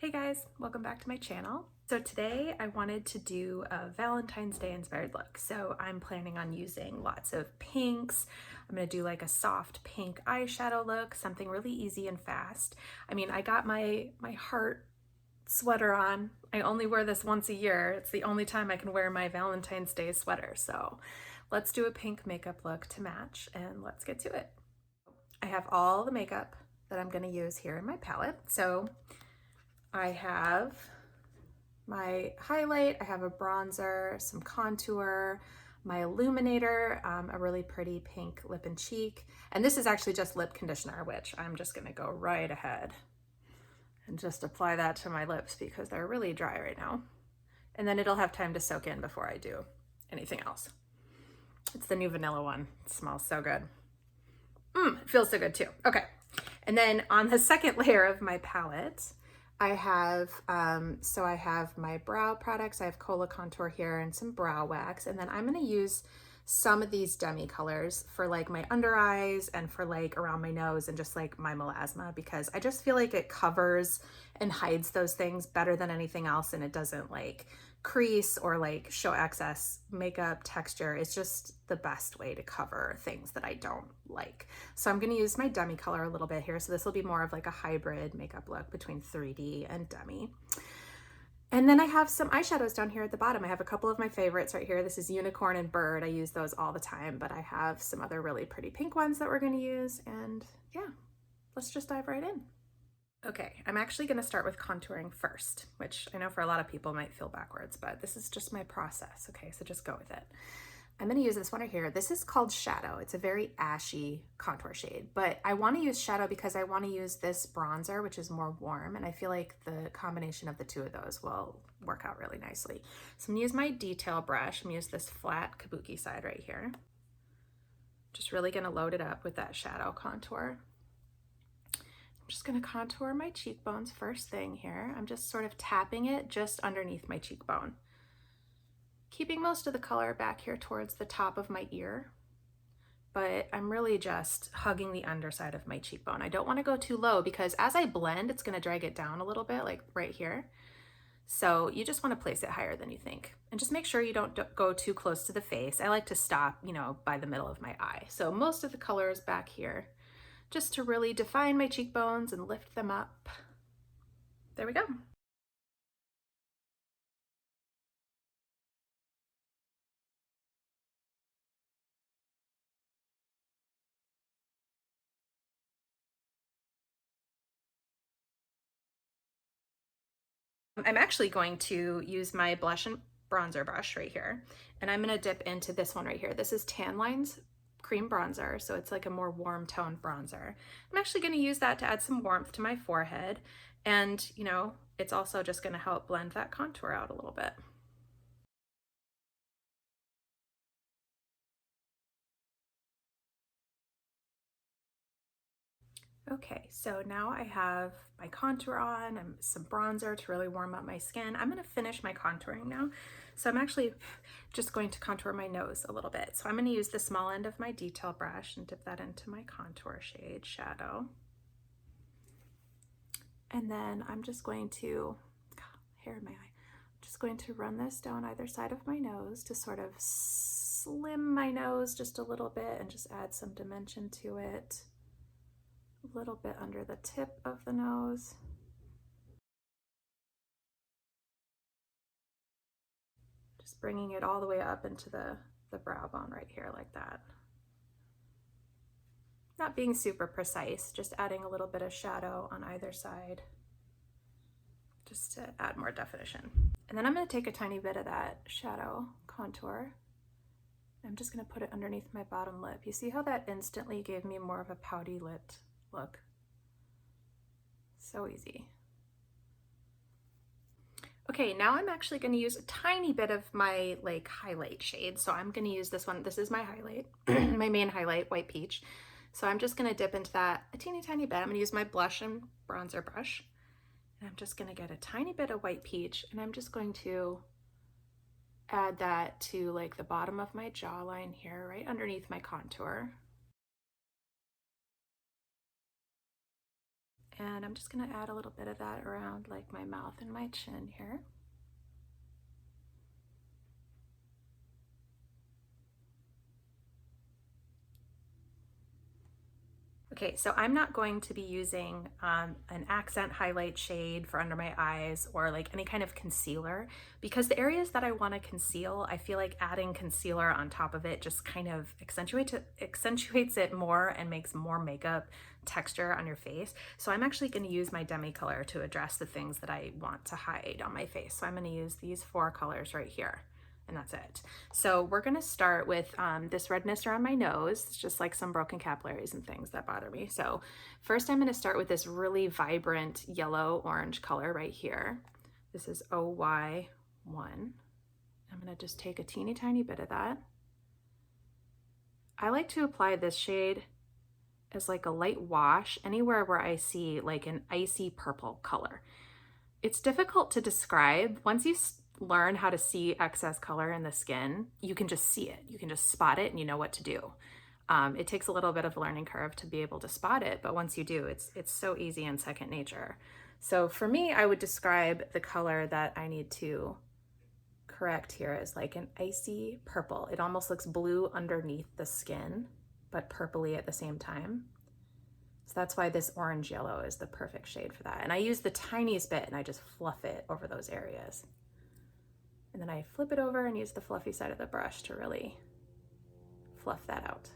Hey guys, welcome back to my channel. So today I wanted to do a Valentine's Day inspired look. So I'm planning on using lots of pinks. I'm gonna do like a soft pink eyeshadow look, something really easy and fast. I mean, I got my heart sweater on. I only wear this once a year. It's the only time I can wear my Valentine's Day sweater. So let's do a pink makeup look to match and let's get to it. I have all the makeup that I'm gonna use here in my palette. So I have my highlight, I have a bronzer, some contour, my illuminator, a really pretty pink lip and cheek. And this is actually just lip conditioner, which I'm just gonna go right ahead and just apply that to my lips because they're really dry right now. And then it'll have time to soak in before I do anything else. It's the new vanilla one. It smells so good. It feels so good too. Okay. And then on the second layer of my palette, I have, I have my brow products. I have Cola Contour here and some brow wax. And then I'm gonna use some of these Demi Colors for like my under eyes and for like around my nose and just like my melasma, because I just feel like it covers and hides those things better than anything else, and it doesn't like crease or like show excess makeup texture. It's just the best way to cover things that I don't like. So I'm going to use my Demi Color a little bit here. So this will be more of like a hybrid makeup look between 3D and Demi. And then I have some eyeshadows down here at the bottom. I have a couple of my favorites right here. This is Unicorn and Bird. I use those all the time, but I have some other really pretty pink ones that we're going to use. And yeah, let's just dive right in. Okay, I'm actually going to start with contouring first, which I know for a lot of people might feel backwards, but this is just my process. Okay, so just go with it. I'm going to use this one right here. This is called Shadow. It's a very ashy contour shade, but I want to use Shadow because I want to use this bronzer, which is more warm, and I feel like the combination of the two of those will work out really nicely. So I'm going to use my detail brush. I'm going to use this flat kabuki side right here. Just really going to load it up with that shadow contour. I'm just going to contour my cheekbones first thing here. I'm just sort of tapping it just underneath my cheekbone, keeping most of the color back here towards the top of my ear, but I'm really just hugging the underside of my cheekbone. I don't want to go too low because as I blend, it's going to drag it down a little bit, like right here. So you just want to place it higher than you think. And just make sure you don't go too close to the face. I like to stop, by the middle of my eye. So most of the color is back here, just to really define my cheekbones and lift them up. There we go. I'm actually going to use my blush and bronzer brush right here, and I'm going to dip into this one right here. This is Tanlines Cream Bronzer, so it's like a more warm toned bronzer. I'm actually going to use that to add some warmth to my forehead, and it's also just going to help blend that contour out a little bit. Okay, so now I have my contour on and some bronzer to really warm up my skin. I'm going to finish my contouring now. So I'm actually just going to contour my nose a little bit. So I'm going to use the small end of my detail brush and dip that into my contour shade, Shadow. And then I'm just going to, hair in my eye, just going to run this down either side of my nose to sort of slim my nose just a little bit and just add some dimension to it. A little bit under the tip of the nose. Just bringing it all the way up into the brow bone right here like that. Not being super precise, just adding a little bit of shadow on either side just to add more definition. And then I'm going to take a tiny bit of that shadow contour. I'm just going to put it underneath my bottom lip. You see how that instantly gave me more of a pouty lipped look? So easy. Okay, now I'm actually going to use a tiny bit of my like highlight shade. So I'm going to use this one. This is my highlight, my main highlight, White Peach. So I'm just going to dip into that a teeny tiny bit. I'm going to use my blush and bronzer brush. And I'm just going to get a tiny bit of White Peach, and I'm just going to add that to like the bottom of my jawline here, right underneath my contour. And I'm just gonna add a little bit of that around like my mouth and my chin here. Okay, so I'm not going to be using an accent highlight shade for under my eyes or like any kind of concealer, because the areas that I want to conceal, I feel like adding concealer on top of it just kind of accentuates it more and makes more makeup texture on your face. So I'm actually going to use my Demi Colour to address the things that I want to hide on my face. So I'm going to use these 4 colors right here. And that's it. So we're gonna start with this redness around my nose. It's just like some broken capillaries and things that bother me. So first I'm gonna start with this really vibrant yellow orange color right here. This is OY1. I'm gonna just take a teeny tiny bit of that. I like to apply this shade as like a light wash anywhere where I see like an icy purple color. It's difficult to describe. Once you learn how to see excess color in the skin, you can just see it. You can just spot it and you know what to do. It takes a little bit of a learning curve to be able to spot it, but once you do, it's so easy and second nature. So for me, I would describe the color that I need to correct here as like an icy purple. It almost looks blue underneath the skin, but purpley at the same time. So that's why this orange yellow is the perfect shade for that. And I use the tiniest bit and I just fluff it over those areas. And then I flip it over and use the fluffy side of the brush to really fluff that out.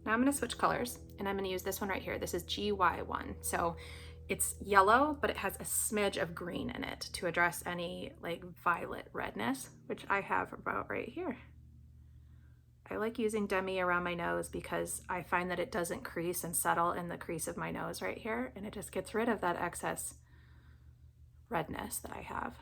Now I'm gonna switch colors and I'm gonna use this one right here. This is GY1. So it's yellow, but it has a smidge of green in it to address any like violet redness, which I have about right here. I like using Demi around my nose because I find that it doesn't crease and settle in the crease of my nose right here, and it just gets rid of that excess redness that I have.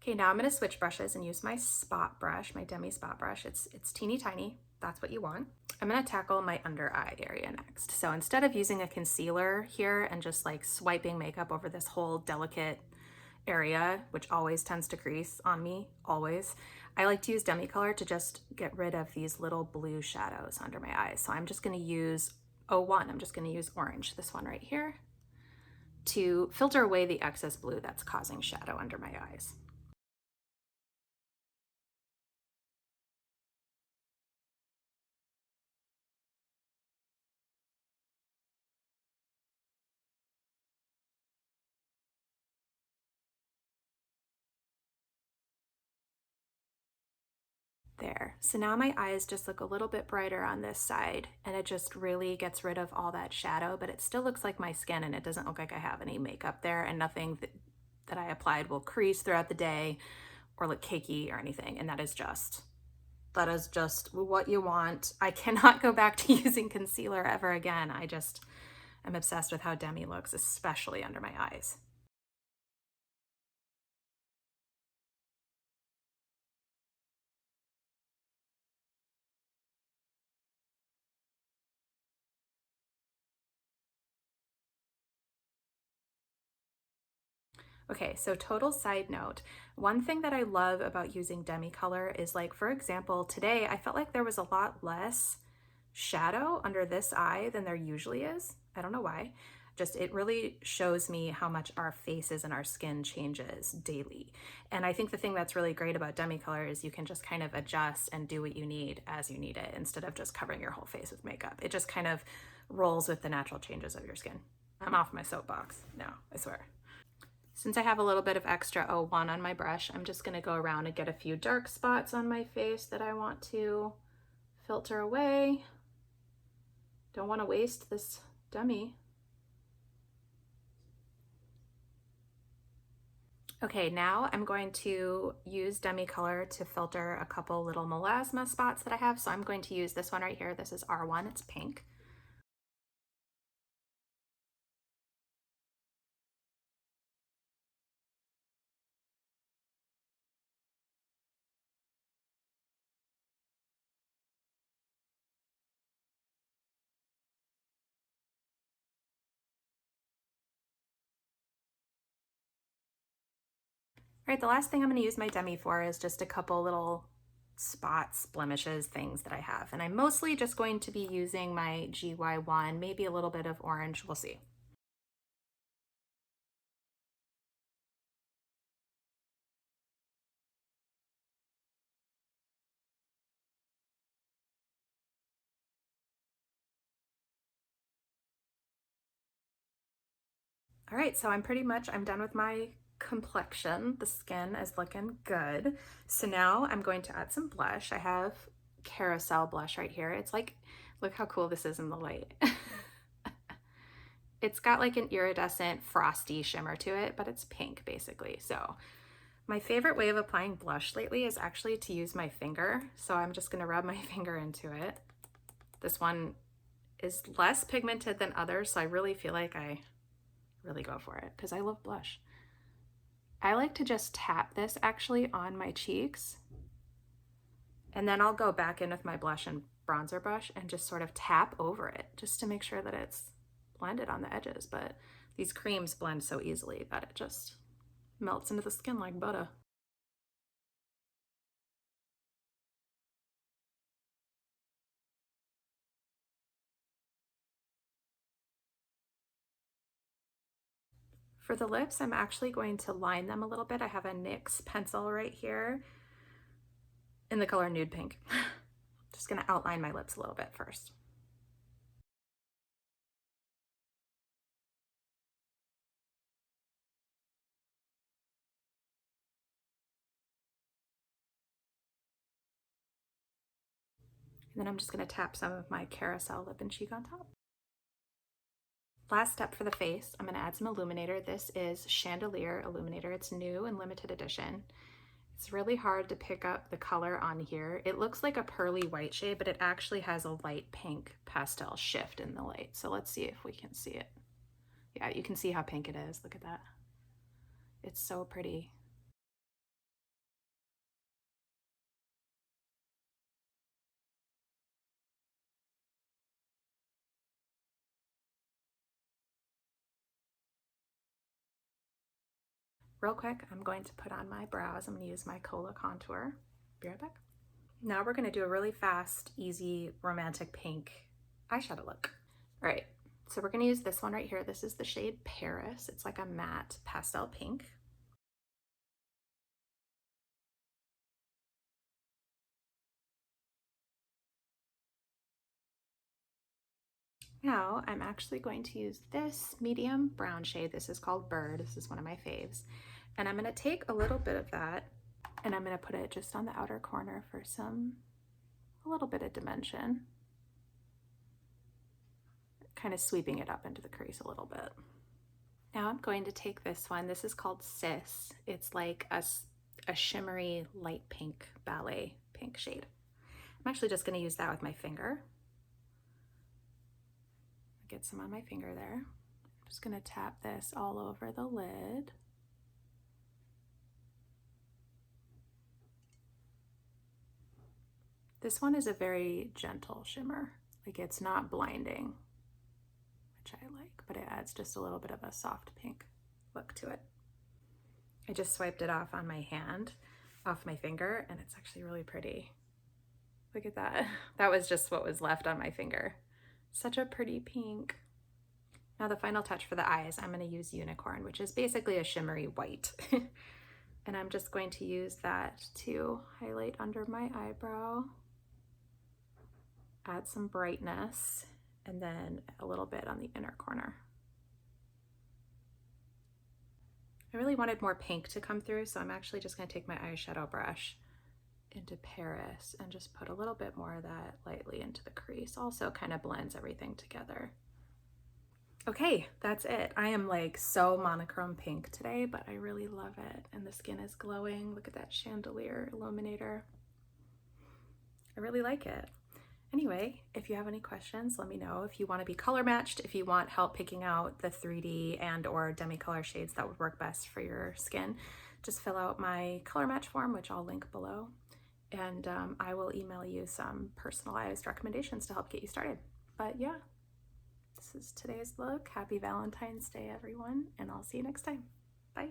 Okay, now I'm gonna switch brushes and use my spot brush, my Demi spot brush. It's teeny tiny, that's what you want. I'm gonna tackle my under eye area next. So instead of using a concealer here and just like swiping makeup over this whole delicate area, which always tends to crease on me, always, I like to use Demi Colour to just get rid of these little blue shadows under my eyes. So I'm just gonna use O1, I'm just gonna use orange, this one right here, to filter away the excess blue that's causing shadow under my eyes. There. So now my eyes just look a little bit brighter on this side, and it just really gets rid of all that shadow, but it still looks like my skin and it doesn't look like I have any makeup there, and nothing that I applied will crease throughout the day or look cakey or anything. And that is just what you want. I cannot go back to using concealer ever again. I just am obsessed with how Demi looks, especially under my eyes. Okay, so total side note, one thing that I love about using Demi Colour is, like, for example, today I felt like there was a lot less shadow under this eye than there usually is. I don't know why. Just it really shows me how much our faces and our skin changes daily. And I think the thing that's really great about Demi Colour is you can just kind of adjust and do what you need as you need it instead of just covering your whole face with makeup. It just kind of rolls with the natural changes of your skin. I'm off my soapbox now, I swear. Since I have a little bit of extra O1 on my brush, I'm just gonna go around and get a few dark spots on my face that I want to filter away. Don't want to waste this Demi. Okay, now I'm going to use Demi Colour to filter a couple little melasma spots that I have. So I'm going to use this one right here. This is R1, it's pink. right, the last thing I'm going to use my Demi for is just a couple little spots, blemishes, things that I have. And I'm mostly just going to be using my GY1, maybe a little bit of orange, we'll see. All right, so I'm done with my complexion. The skin is looking good. So now I'm going to add some blush. I have Carousel blush right here. It's like, look how cool this is in the light. It's got like an iridescent frosty shimmer to it, but it's pink basically. So my favorite way of applying blush lately is actually to use my finger. So I'm just gonna rub my finger into it. This one is less pigmented than others, so I really feel like I really go for it because I love blush. I like to just tap this actually on my cheeks, and then I'll go back in with my blush and bronzer brush and just sort of tap over it just to make sure that it's blended on the edges. But these creams blend so easily that it just melts into the skin like butter. For the lips, I'm actually going to line them a little bit. I have a NYX pencil right here in the color Nude Pink. Just gonna outline my lips a little bit first. And then I'm just gonna tap some of my Carousel Lip and Cheek on top. Last step for the face, I'm gonna add some illuminator. This is Chandelier Illuminator. It's new and limited edition. It's really hard to pick up the color on here. It looks like a pearly white shade, but it actually has a light pink pastel shift in the light. So let's see if we can see it. Yeah, you can see how pink it is. Look at that. It's so pretty. Real quick, I'm going to put on my brows. I'm going to use my Cola contour. Be right back. Now we're going to do a really fast, easy, romantic pink eyeshadow look. All right, so we're going to use this one right here. This is the shade Paris. It's like a matte pastel pink. Now I'm actually going to use this medium brown shade. This is called Bird. This is one of my faves. And I'm going to take a little bit of that and I'm going to put it just on the outer corner for a little bit of dimension. Kind of sweeping it up into the crease a little bit. Now I'm going to take this one. This is called Sis. It's like a shimmery light pink, ballet pink shade. I'm actually just going to use that with my finger. Get some on my finger there. I'm just going to tap this all over the lid. This one is a very gentle shimmer. Like it's not blinding, which I like, but it adds just a little bit of a soft pink look to it. I just swiped it off on my hand, off my finger, and it's actually really pretty. Look at that. That was just what was left on my finger. Such a pretty pink. Now the final touch for the eyes, I'm going to use Unicorn, which is basically a shimmery white. And I'm just going to use that to highlight under my eyebrow, add some brightness, and then a little bit on the inner corner. I really wanted more pink to come through, so I'm actually just going to take my eyeshadow brush into Paris and just put a little bit more of that lightly into the crease. Also kind of blends everything together. Okay, that's it. I am like so monochrome pink today, but I really love it. And the skin is glowing. Look at that Chandelier Illuminator. I really like it. Anyway, if you have any questions, let me know. If you want to be color matched, if you want help picking out the 3D and or Demi Colour shades that would work best for your skin, just fill out my color match form, which I'll link below. And I will email you some personalized recommendations to help get you started. But yeah, this is today's look. Happy Valentine's Day, everyone, and I'll see you next time. Bye.